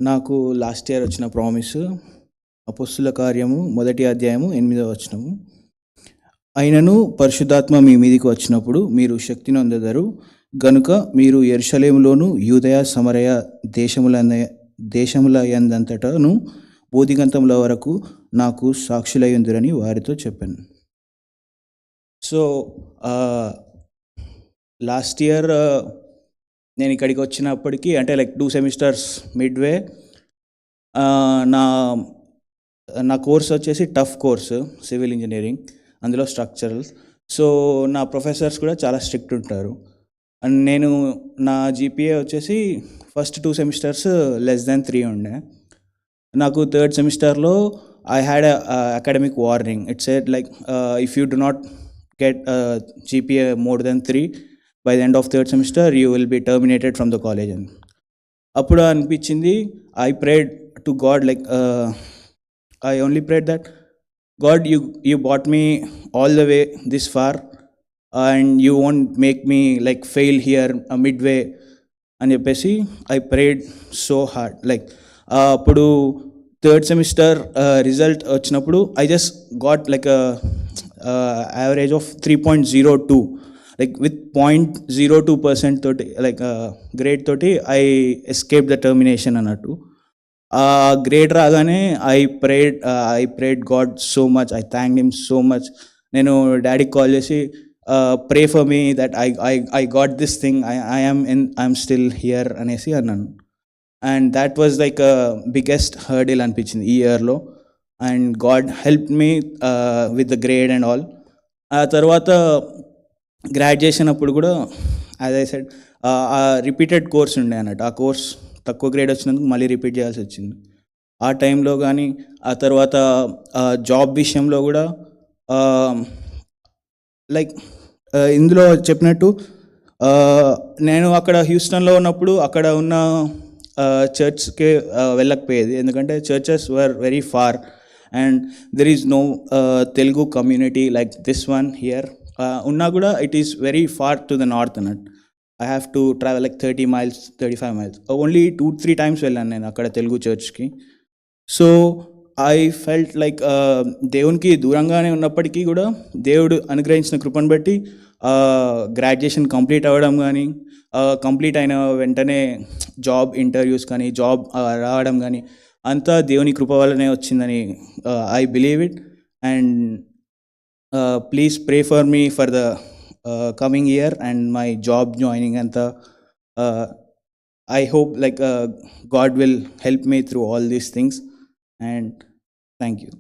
నాకు last year వచ్చిన promise అపొస్తలుల కార్యము 1వ అధ్యాయము 8వ వచనము. అయినను పరిశుద్ధాత్మ మీ మీదికి వచ్చినప్పుడు మీరు శక్తి నొందెదరు గనుక మీరు యెరూషలేములోను యూదయ సమరయ దేశముల యందంతటను బోధిగంతముల వరకు నాకు సాక్షులయ్యుందురని వారితో చెప్పాను. సో లాస్ట్ ఇయర్ నేను ఇక్కడికి వచ్చినప్పటికీ అంటే లైక్ 2 సెమిస్టర్స్ మిడ్వే నా నా కోర్స్ వచ్చేసి టఫ్ కోర్సు సివిల్ ఇంజనీరింగ్, అందులో స్ట్రక్చరల్స్. సో నా ప్రొఫెసర్స్ కూడా చాలా స్ట్రిక్ట్ ఉంటారు. అండ్ నేను నా జీపీఏ వచ్చేసి ఫస్ట్ 2 సెమిస్టర్స్ <3 ఉండే. నాకు థర్డ్ సెమిస్టర్లో I had academic warning. It said like if you do not get GPA more than 3 by the end of third semester you will be terminated from the college. And appudu anpichindi I prayed to God like I only prayed that God you brought me all the way this far and you won't make me like fail here midway అని చెప్పేసి I prayed so hard. like appudu third semester result వచ్చినప్పుడు I just got like a average of 3.02, like with 0.02% తోటి like grade తోటి I escaped the termination అన్నట్టు. Grade రాగానే I prayed God so much, I thanked him so much. నేను డాడీకి call చేసి pray for me that I got this thing, I'm still here అనేసి అన్నాను. And that was like a biggest hurdle అనిపించింది ఈ ఇయర్లో. And God help me with the grade and all. ఆ తర్వాత గ్రాడ్యుయేషన్ అప్పుడు కూడా as I said repeated course ఉండే అన్నట్టు. ఆ కోర్స్ తక్కువ గ్రేడ్ వచ్చినందుకు మళ్ళీ రిపీట్ చేయాల్సి వచ్చింది ఆ టైంలో. కానీ ఆ తర్వాత జాబ్ విషయంలో కూడా లైక్ ఇందులో చెప్పినట్టు నేను అక్కడ హ్యూస్టన్లో ఉన్నప్పుడు అక్కడ ఉన్న చర్చ్కి వెళ్ళకపోయేది, ఎందుకంటే churches were very far and there is no Telugu community like this one here. Unna kuda it is very far to the north and I have to travel like 30 miles 35 miles. Only 2-3 times వెళ్ళాను నేను అక్కడ తెలుగు చర్చ్కి. So I felt like దేవునికి దూరంగానే ఉన్నప్పటికీ కూడా దేవుడు అనుగ్రహించిన కృపను బట్టి గ్రాడ్యుయేషన్ కంప్లీట్ అవ్వడం కానీ, కంప్లీట్ అయిన వెంటనే జాబ్ ఇంటర్వ్యూస్ కానీ జాబ్ రావడం కానీ అంతా దేవుని కృప వల్లనే వచ్చిందని I believe it. And please pray for me for the coming year and my job joining అంతా. I hope like God will help me through all these things and thank you.